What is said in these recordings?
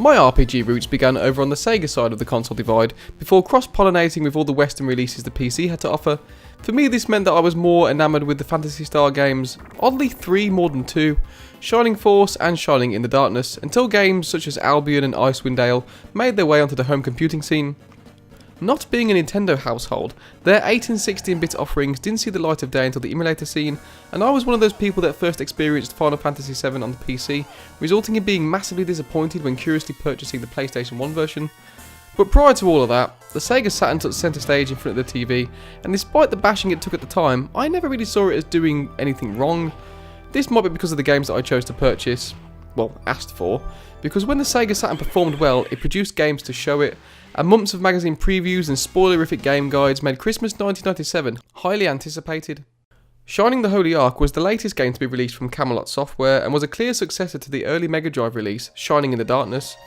My RPG roots began over on the Sega side of the console divide, before cross-pollinating with all the Western releases the PC had to offer. For me, this meant that I was more enamoured with the Phantasy Star games, oddly 3 more than 2, Shining Force and Shining in the Darkness, until games such as Albion and Icewind Dale made their way onto the home computing scene. Not being a Nintendo household, their 8 and 16-bit offerings didn't see the light of day until the emulator scene, and I was one of those people that first experienced Final Fantasy VII on the PC, resulting in being massively disappointed when curiously purchasing the PlayStation 1 version. But prior to all of that, the Sega Saturn took centre stage in front of the TV, and despite the bashing it took at the time, I never really saw it as doing anything wrong. This might be because of the games that I chose to purchase, well, asked for, because when the Sega Saturn performed well, it produced games to show it, and months of magazine previews and spoilerific game guides made Christmas 1997 highly anticipated. Shining the Holy Ark was the latest game to be released from Camelot Software and was a clear successor to the early Mega Drive release, Shining in the Darkness.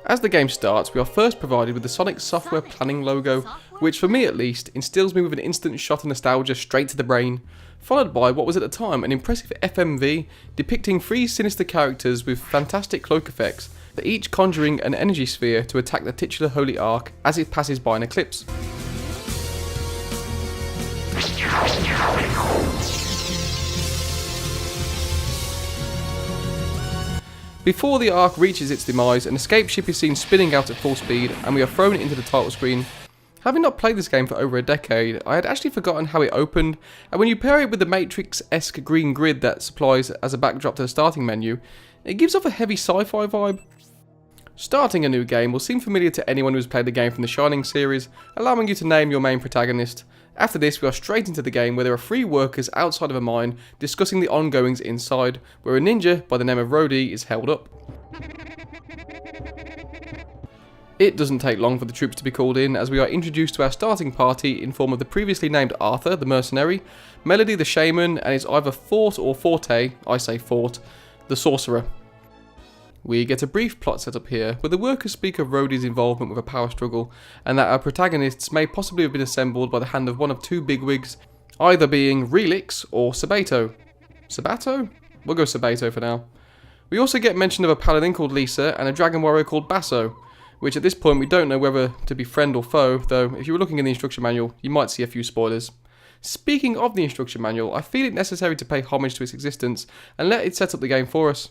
As the game starts, we are first provided with the Sonic Software Planning logo, which for me at least, instills me with an instant shot of nostalgia straight to the brain, followed by what was at the time an impressive FMV depicting 3 sinister characters with fantastic cloak effects, that each conjuring an energy sphere to attack the titular Holy Ark as it passes by an eclipse. Before the Ark reaches its demise, an escape ship is seen spinning out at full speed, and we are thrown into the title screen. Having not played this game for over a decade, I had actually forgotten how it opened, and when you pair it with the Matrix-esque green grid that supplies as a backdrop to the starting menu, it gives off a heavy sci-fi vibe. Starting a new game will seem familiar to anyone who has played the game from the Shining series, allowing you to name your main protagonist. After this, we are straight into the game where there are 3 workers outside of a mine discussing the ongoings inside, where a ninja by the name of Rhodey is held up. It doesn't take long for the troops to be called in, as we are introduced to our starting party in form of the previously named Arthur, the mercenary, Melody, the shaman, and it's either Fort or Forte, I say Fort, the sorcerer. We get a brief plot setup here, where the workers speak of Rhodey's involvement with a power struggle, and that our protagonists may possibly have been assembled by the hand of one of 2 bigwigs, either being Relix or Sabato. Sabato? We'll go Sabato for now. We also get mention of a paladin called Lisa and a dragon warrior called Basso, which at this point we don't know whether to be friend or foe, though if you were looking in the instruction manual, you might see a few spoilers. Speaking of the instruction manual, I feel it necessary to pay homage to its existence and let it set up the game for us.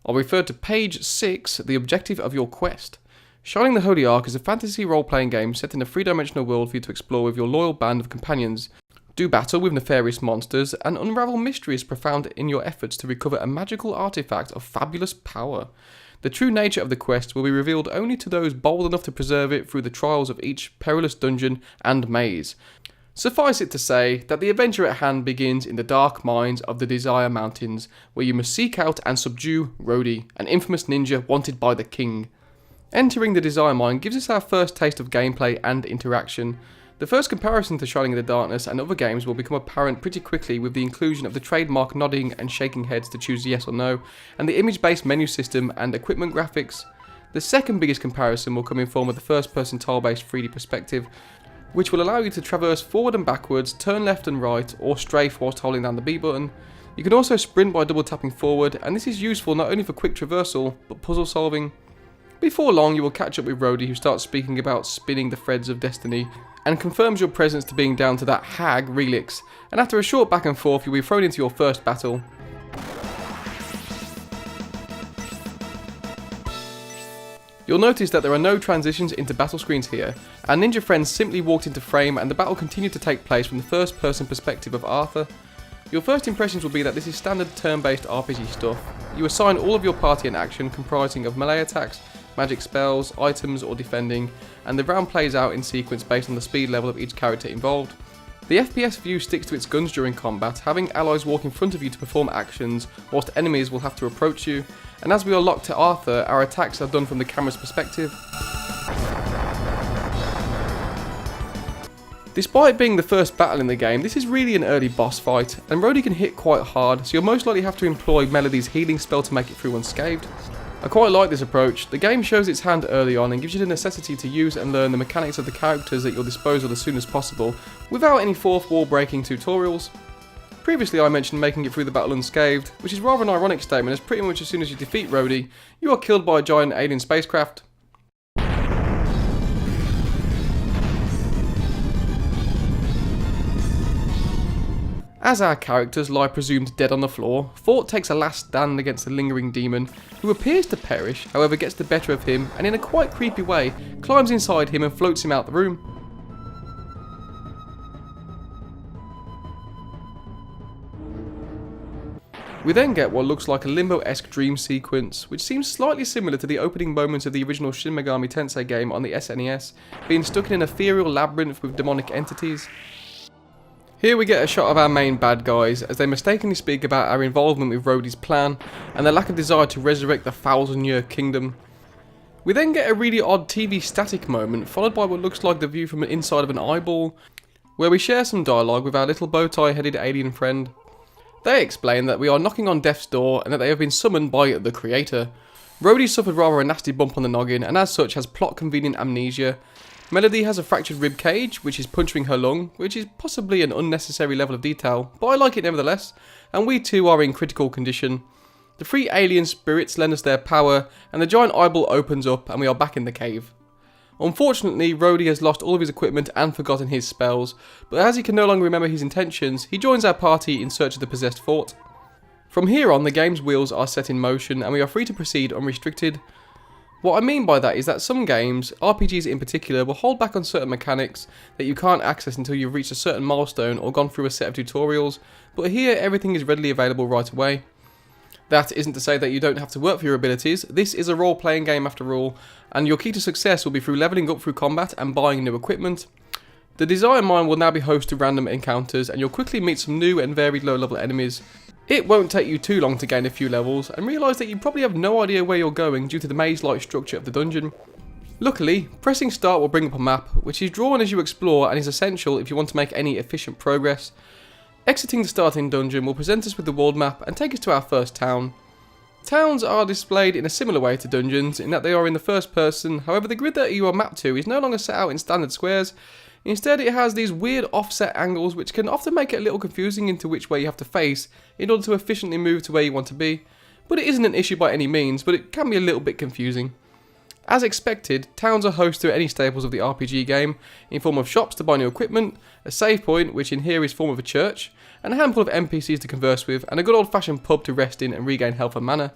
I'll refer to page 6, the objective of your quest. Shining the Holy Ark is a fantasy role-playing game set in a 3-dimensional world for you to explore with your loyal band of companions, do battle with nefarious monsters, and unravel mysteries profound in your efforts to recover a magical artifact of fabulous power. The true nature of the quest will be revealed only to those bold enough to preserve it through the trials of each perilous dungeon and maze. Suffice it to say that the adventure at hand begins in the dark mines of the Desire Mountains, where you must seek out and subdue Rhodey, an infamous ninja wanted by the king. Entering the Desire Mine gives us our first taste of gameplay and interaction. The first comparison to Shining in the Darkness and other games will become apparent pretty quickly with the inclusion of the trademark nodding and shaking heads to choose yes or no, and the image-based menu system and equipment graphics. The second biggest comparison will come in form of the first-person tile-based 3D perspective, which will allow you to traverse forward and backwards, turn left and right, or strafe whilst holding down the B button. You can also sprint by double tapping forward, and this is useful not only for quick traversal, but puzzle solving. Before long, you will catch up with Rhodey, who starts speaking about spinning the threads of destiny, and confirms your presence to being down to that hag Relix, and after a short back and forth, you'll be thrown into your first battle. You'll notice that there are no transitions into battle screens here. Our ninja friends simply walked into frame and the battle continued to take place from the first person perspective of Arthur. Your first impressions will be that this is standard turn-based RPG stuff. You assign all of your party an action comprising of melee attacks, magic spells, items or defending, and the round plays out in sequence based on the speed level of each character involved. The FPS view sticks to its guns during combat, having allies walk in front of you to perform actions, whilst enemies will have to approach you, and as we are locked to Arthur, our attacks are done from the camera's perspective. Despite being the first battle in the game, this is really an early boss fight, and Rhodey can hit quite hard, so you'll most likely have to employ Melody's healing spell to make it through unscathed. I quite like this approach. The game shows its hand early on and gives you the necessity to use and learn the mechanics of the characters at your disposal as soon as possible, without any fourth wall breaking tutorials. Previously I mentioned making it through the battle unscathed, which is rather an ironic statement as pretty much as soon as you defeat Rhodey, you are killed by a giant alien spacecraft. As our characters lie presumed dead on the floor, Fort takes a last stand against the lingering demon, who appears to perish, however gets the better of him and in a quite creepy way climbs inside him and floats him out the room. We then get what looks like a Limbo-esque dream sequence, which seems slightly similar to the opening moments of the original Shin Megami Tensei game on the SNES, being stuck in an ethereal labyrinth with demonic entities. Here we get a shot of our main bad guys as they mistakenly speak about our involvement with Rhodey's plan and their lack of desire to resurrect the 1,000-year kingdom. We then get a really odd TV static moment followed by what looks like the view from the inside of an eyeball, where we share some dialogue with our little bow-tie headed alien friend. They explain that we are knocking on death's door and that they have been summoned by the creator. Rhodey suffered rather a nasty bump on the noggin and as such has plot-convenient amnesia. Melody has a fractured rib cage, which is puncturing her lung, which is possibly an unnecessary level of detail, but I like it nevertheless, and we too are in critical condition. The 3 alien spirits lend us their power, and the giant eyeball opens up and we are back in the cave. Unfortunately, Rhodey has lost all of his equipment and forgotten his spells, but as he can no longer remember his intentions, he joins our party in search of the possessed fort. From here on, the game's wheels are set in motion and we are free to proceed unrestricted. What I mean by that is that some games, RPGs in particular, will hold back on certain mechanics that you can't access until you've reached a certain milestone or gone through a set of tutorials, but here everything is readily available right away. That isn't to say that you don't have to work for your abilities. This is a role-playing game after all, and your key to success will be through leveling up through combat and buying new equipment. The Desire Mine will now be host to random encounters and you'll quickly meet some new and varied low-level enemies. It won't take you too long to gain a few levels and realise that you probably have no idea where you're going due to the maze-like structure of the dungeon. Luckily, pressing start will bring up a map, which is drawn as you explore and is essential if you want to make any efficient progress. Exiting the starting dungeon will present us with the world map and take us to our first town. Towns are displayed in a similar way to dungeons in that they are in the first person, however the grid that you are mapped to is no longer set out in standard squares. Instead it has these weird offset angles which can often make it a little confusing into which way you have to face in order to efficiently move to where you want to be. But it isn't an issue by any means, but it can be a little bit confusing. As expected, towns are host to any staples of the RPG game, in form of shops to buy new equipment, a save point, which in here is form of a church, and a handful of NPCs to converse with, and a good old fashioned pub to rest in and regain health and mana.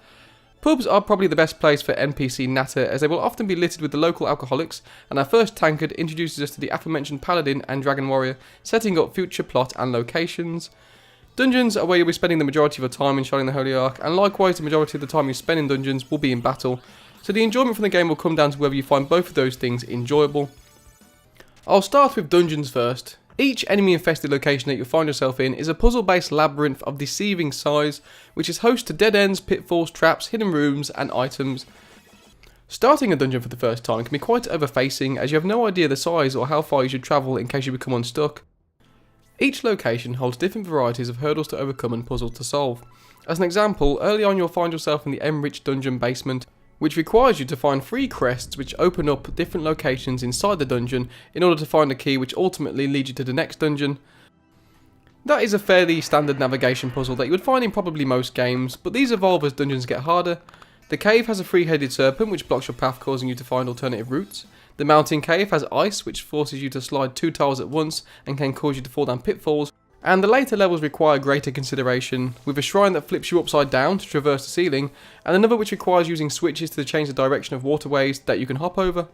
Pubs are probably the best place for NPC natter as they will often be littered with the local alcoholics, and our first tankard introduces us to the aforementioned paladin and dragon warrior, setting up future plot and locations. Dungeons are where you'll be spending the majority of your time in shining the Holy Ark, and likewise the majority of the time you spend in dungeons will be in battle, so the enjoyment from the game will come down to whether you find both of those things enjoyable. I'll start with dungeons first. Each enemy-infested location that you'll find yourself in is a puzzle-based labyrinth of deceiving size, which is host to dead ends, pitfalls, traps, hidden rooms, and items. Starting a dungeon for the first time can be quite overfacing, as you have no idea the size or how far you should travel in case you become unstuck. Each location holds different varieties of hurdles to overcome and puzzles to solve. As an example, early on you'll find yourself in the Enriched Dungeon basement, which requires you to find 3 crests which open up different locations inside the dungeon in order to find a key which ultimately leads you to the next dungeon. That is a fairly standard navigation puzzle that you would find in probably most games, but these evolve as dungeons get harder. The cave has a 3-headed serpent which blocks your path, causing you to find alternative routes. The mountain cave has ice which forces you to slide 2 tiles at once and can cause you to fall down pitfalls. And the later levels require greater consideration, with a shrine that flips you upside down to traverse the ceiling, and another which requires using switches to change the direction of waterways that you can hop over.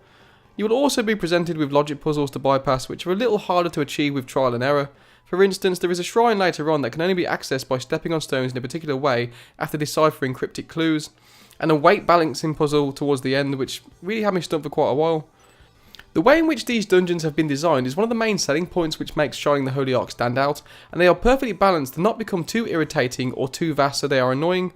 You will also be presented with logic puzzles to bypass, which are a little harder to achieve with trial and error. For instance, there is a shrine later on that can only be accessed by stepping on stones in a particular way after deciphering cryptic clues, and a weight balancing puzzle towards the end which really had me stumped for quite a while. The way in which these dungeons have been designed is one of the main selling points which makes Shining the Holy Ark stand out, and they are perfectly balanced to not become too irritating or too vast so they are annoying.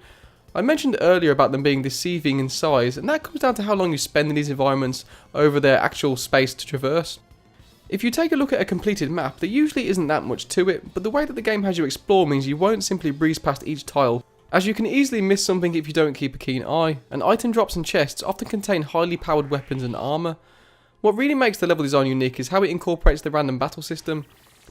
I mentioned earlier about them being deceiving in size, and that comes down to how long you spend in these environments over their actual space to traverse. If you take a look at a completed map, there usually isn't that much to it, but the way that the game has you explore means you won't simply breeze past each tile, as you can easily miss something if you don't keep a keen eye, and item drops and chests often contain highly powered weapons and armour. What really makes the level design unique is how it incorporates the random battle system.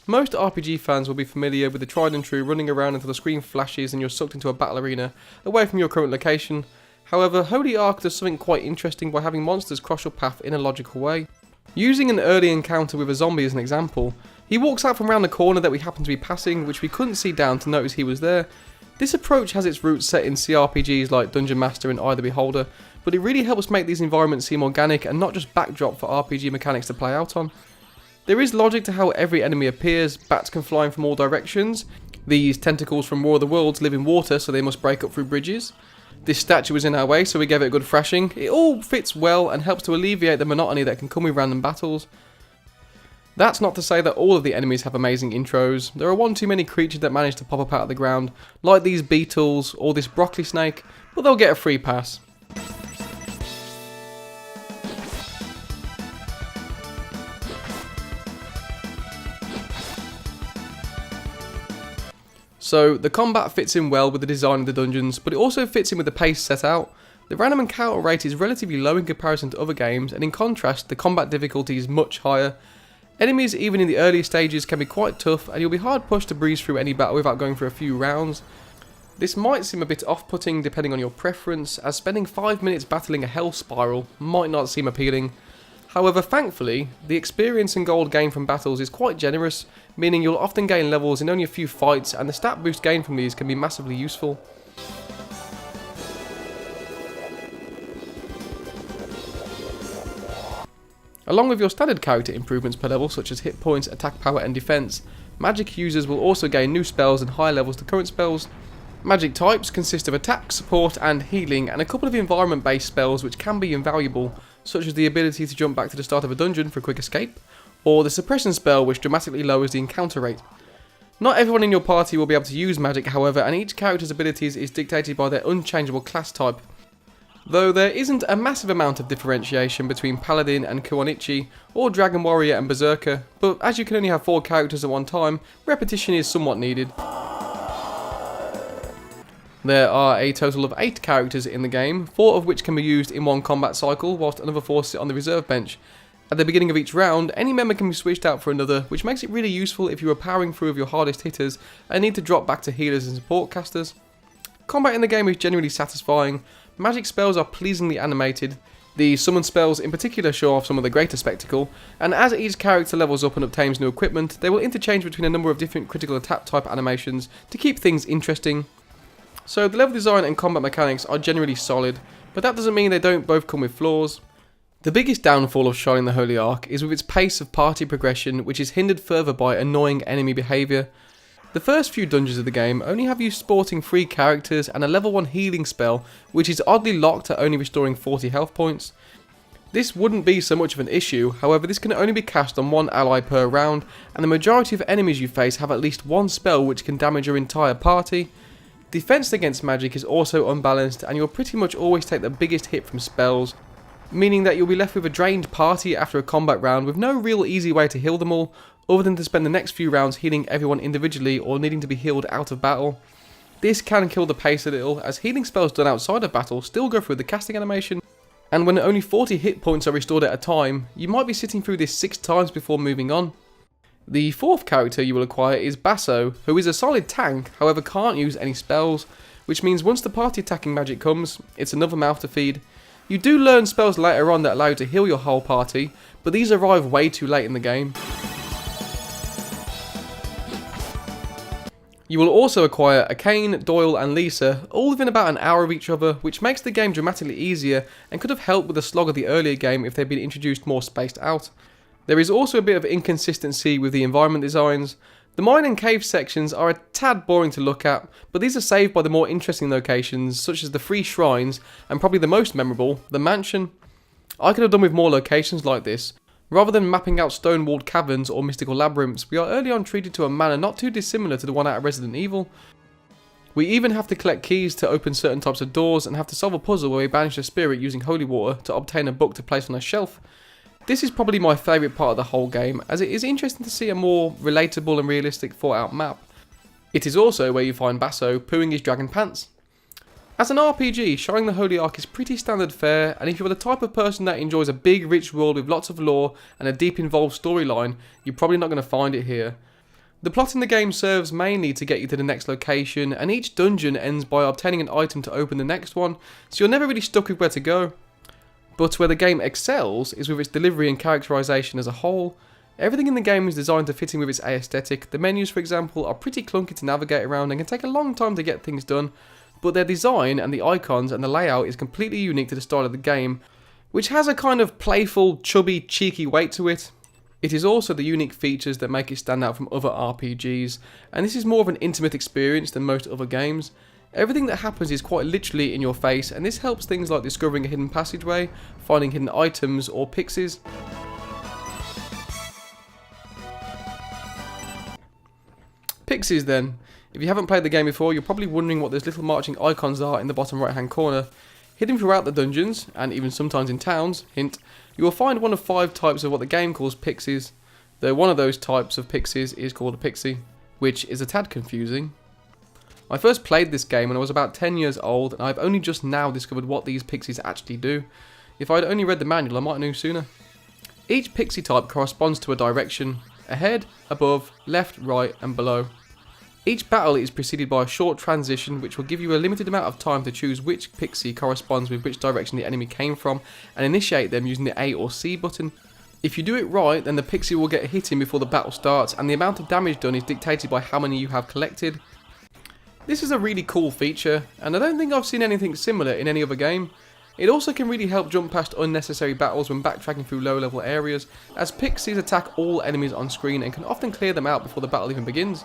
Most RPG fans will be familiar with the tried and true running around until the screen flashes and you're sucked into a battle arena away from your current location. However, Holy Ark does something quite interesting by having monsters cross your path in a logical way. Using an early encounter with a zombie as an example, he walks out from around the corner that we happen to be passing, which we couldn't see down to notice he was there. This approach has its roots set in CRPGs like Dungeon Master and Eye the Beholder, but it really helps make these environments seem organic and not just backdrop for RPG mechanics to play out on. There is logic to how every enemy appears. Bats can fly in from all directions. These tentacles from War of the Worlds live in water, so they must break up through bridges. This statue was in our way, so we gave it a good thrashing. It all fits well and helps to alleviate the monotony that can come with random battles. That's not to say that all of the enemies have amazing intros. There are one too many creatures that manage to pop up out of the ground, like these beetles or this broccoli snake, but they'll get a free pass. So, the combat fits in well with the design of the dungeons, but it also fits in with the pace set out. The random encounter rate is relatively low in comparison to other games, and in contrast, the combat difficulty is much higher. Enemies, even in the earlier stages, can be quite tough, and you'll be hard pushed to breeze through any battle without going for a few rounds. This might seem a bit off-putting depending on your preference, as spending 5 minutes battling a hell spiral might not seem appealing. However, thankfully, the experience and gold gained from battles is quite generous, meaning you'll often gain levels in only a few fights, and the stat boost gained from these can be massively useful. Along with your standard character improvements per level, such as hit points, attack power and defense, magic users will also gain new spells and higher levels to current spells. Magic types consist of attack, support and healing, and a couple of environment based spells which can be invaluable, such as the ability to jump back to the start of a dungeon for a quick escape, or the suppression spell which dramatically lowers the encounter rate. Not everyone in your party will be able to use magic, however, and each character's abilities is dictated by their unchangeable class type. Though there isn't a massive amount of differentiation between Paladin and Kuonichi, or Dragon Warrior and Berserker, but as you can only have 4 characters at one time, repetition is somewhat needed. There are a total of 8 characters in the game, 4 of which can be used in one combat cycle, whilst another 4 sit on the reserve bench. At the beginning of each round, any member can be switched out for another, which makes it really useful if you are powering through with your hardest hitters and need to drop back to healers and support casters. Combat in the game is genuinely satisfying. Magic spells are pleasingly animated. The summon spells in particular show off some of the greater spectacle, and as each character levels up and obtains new equipment, they will interchange between a number of different critical attack type animations to keep things interesting. So the level design and combat mechanics are generally solid, but that doesn't mean they don't both come with flaws. The biggest downfall of Shining the Holy Ark is with its pace of party progression, which is hindered further by annoying enemy behaviour. The first few dungeons of the game only have you sporting 3 characters and a level 1 healing spell, which is oddly locked at only restoring 40 health points. This wouldn't be so much of an issue, however this can only be cast on 1 ally per round, and the majority of enemies you face have at least 1 spell which can damage your entire party. Defense against magic is also unbalanced, and you'll pretty much always take the biggest hit from spells, meaning that you'll be left with a drained party after a combat round with no real easy way to heal them all, other than to spend the next few rounds healing everyone individually or needing to be healed out of battle. This can kill the pace a little, as healing spells done outside of battle still go through the casting animation, and when only 40 hit points are restored at a time, you might be sitting through this 6 times before moving on. The 4th character you will acquire is Basso, who is a solid tank, however can't use any spells, which means once the party attacking magic comes, it's another mouth to feed. You do learn spells later on that allow you to heal your whole party, but these arrive way too late in the game. You will also acquire Akane, Doyle and Lisa, all within about an hour of each other, which makes the game dramatically easier and could have helped with the slog of the earlier game if they'd been introduced more spaced out. There is also a bit of inconsistency with the environment designs. The mine and cave sections are a tad boring to look at, but these are saved by the more interesting locations, such as the 3 shrines, and probably the most memorable, the mansion. I could have done with more locations like this. Rather than mapping out stone-walled caverns or mystical labyrinths, we are early on treated to a manner not too dissimilar to the one out of Resident Evil. We even have to collect keys to open certain types of doors and have to solve a puzzle where we banish a spirit using holy water to obtain a book to place on a shelf. This is probably my favourite part of the whole game, as it is interesting to see a more relatable and realistic thought out map. It is also where you find Basso pooing his dragon pants. As an RPG, Shining the Holy Ark is pretty standard fare, and if you're the type of person that enjoys a big rich world with lots of lore and a deep involved storyline, you're probably not going to find it here. The plot in the game serves mainly to get you to the next location, and each dungeon ends by obtaining an item to open the next one, so you're never really stuck with where to go. But where the game excels is with its delivery and characterization as a whole. Everything in the game is designed to fit in with its aesthetic. The menus, for example, are pretty clunky to navigate around and can take a long time to get things done, but their design and the icons and the layout is completely unique to the style of the game, which has a kind of playful, chubby, cheeky weight to it. It is also the unique features that make it stand out from other RPGs, and this is more of an intimate experience than most other games. Everything that happens is quite literally in your face, and this helps things like discovering a hidden passageway, finding hidden items or pixies. Pixies then. If you haven't played the game before, you're probably wondering what those little marching icons are in the bottom right hand corner. Hidden throughout the dungeons, and even sometimes in towns, hint, you will find one of 5 types of what the game calls pixies, though one of those types of pixies is called a pixie, which is a tad confusing. I first played this game when I was about 10 years old, and I've only just now discovered what these pixies actually do. If I'd only read the manual, I might have known sooner. Each pixie type corresponds to a direction: ahead, above, left, right, and below. Each battle is preceded by a short transition which will give you a limited amount of time to choose which pixie corresponds with which direction the enemy came from and initiate them using the A or C button. If you do it right, then the pixie will get hit in before the battle starts, and the amount of damage done is dictated by how many you have collected. This is a really cool feature, and I don't think I've seen anything similar in any other game. It also can really help jump past unnecessary battles when backtracking through low level areas, as pixies attack all enemies on screen and can often clear them out before the battle even begins.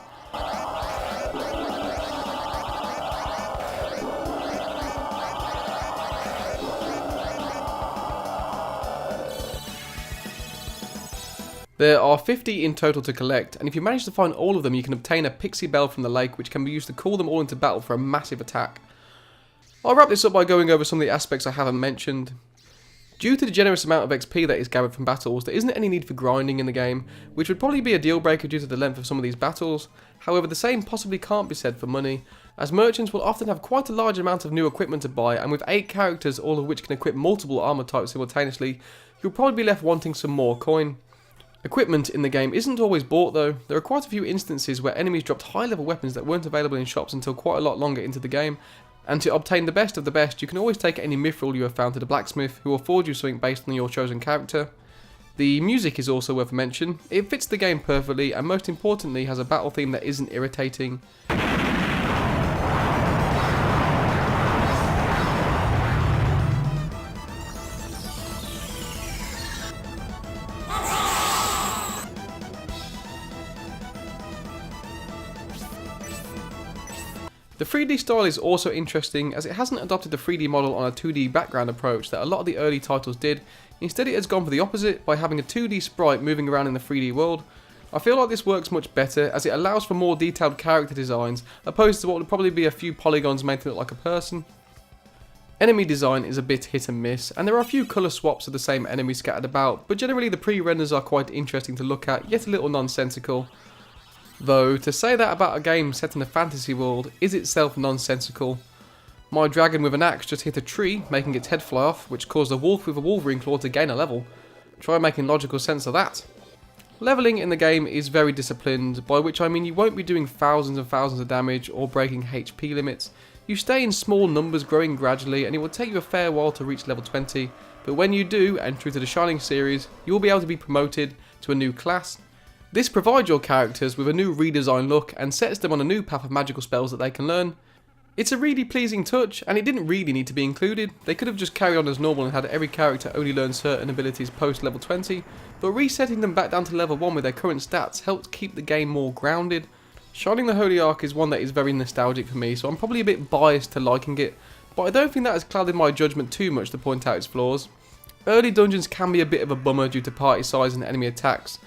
There are 50 in total to collect, and if you manage to find all of them, you can obtain a pixie bell from the lake, which can be used to call them all into battle for a massive attack. I'll wrap this up by going over some of the aspects I haven't mentioned. Due to the generous amount of XP that is gathered from battles, there isn't any need for grinding in the game, which would probably be a deal breaker due to the length of some of these battles. However, the same possibly can't be said for money, as merchants will often have quite a large amount of new equipment to buy, and with 8 characters, all of which can equip multiple armor types simultaneously, you'll probably be left wanting some more coin. Equipment in the game isn't always bought though. There are quite a few instances where enemies dropped high level weapons that weren't available in shops until quite a lot longer into the game, and to obtain the best of the best, you can always take any mithril you have found to the blacksmith, who will forge you something based on your chosen character. The music is also worth a mention. It fits the game perfectly, and most importantly has a battle theme that isn't irritating. The 3D style is also interesting, as it hasn't adopted the 3D model on a 2D background approach that a lot of the early titles did. Instead, it has gone for the opposite by having a 2D sprite moving around in the 3D world. I feel like this works much better, as it allows for more detailed character designs, opposed to what would probably be a few polygons made to look like a person. Enemy design is a bit hit and miss, and there are a few colour swaps of the same enemy scattered about, but generally the pre-renders are quite interesting to look at, yet a little nonsensical. Though, to say that about a game set in a fantasy world is itself nonsensical. My dragon with an axe just hit a tree, making its head fly off, which caused a wolf with a wolverine claw to gain a level. Try making logical sense of that. Leveling in the game is very disciplined, by which I mean you won't be doing thousands and thousands of damage or breaking HP limits. You stay in small numbers, growing gradually, and it will take you a fair while to reach level 20, but when you do, and true to the Shining series, you will be able to be promoted to a new class. This provides your characters with a new redesigned look and sets them on a new path of magical spells that they can learn. It's a really pleasing touch, and it didn't really need to be included. They could have just carried on as normal and had every character only learn certain abilities post level 20, but resetting them back down to level 1 with their current stats helped keep the game more grounded. Shining the Holy Ark is one that is very nostalgic for me, so I'm probably a bit biased to liking it, but I don't think that has clouded my judgment too much to point out its flaws. Early dungeons can be a bit of a bummer due to party size and enemy attacks,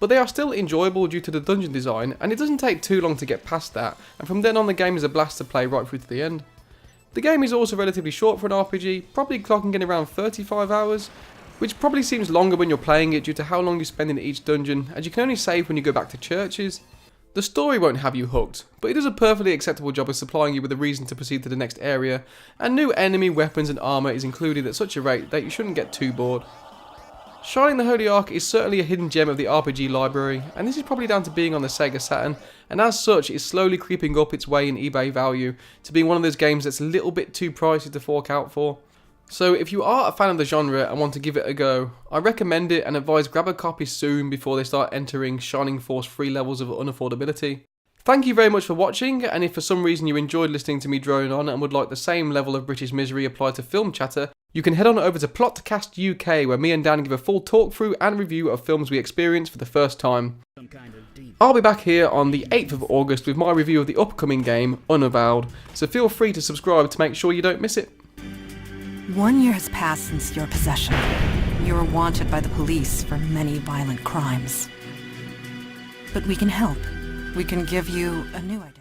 but they are still enjoyable due to the dungeon design, and it doesn't take too long to get past that, and from then on the game is a blast to play right through to the end. The game is also relatively short for an RPG, probably clocking in around 35 hours, which probably seems longer when you're playing it due to how long you spend in each dungeon, as you can only save when you go back to churches. The story won't have you hooked, but it does a perfectly acceptable job of supplying you with a reason to proceed to the next area, and new enemy weapons and armour is included at such a rate that you shouldn't get too bored. Shining the Holy Ark is certainly a hidden gem of the RPG library, and this is probably down to being on the Sega Saturn, and as such is slowly creeping up its way in eBay value to being one of those games that's a little bit too pricey to fork out for. So if you are a fan of the genre and want to give it a go, I recommend it and advise grab a copy soon before they start entering Shining Force free levels of unaffordability. Thank you very much for watching, and if for some reason you enjoyed listening to me drone on and would like the same level of British misery applied to film chatter, you can head on over to Plotcast UK, where me and Dan give a full talk through and review of films we experience for the first time. I'll be back here on the 8th of August with my review of the upcoming game, Unavowed, so feel free to subscribe to make sure you don't miss it. 1 year has passed since your possession. You are wanted by the police for many violent crimes. But we can help. We can give you a new identity.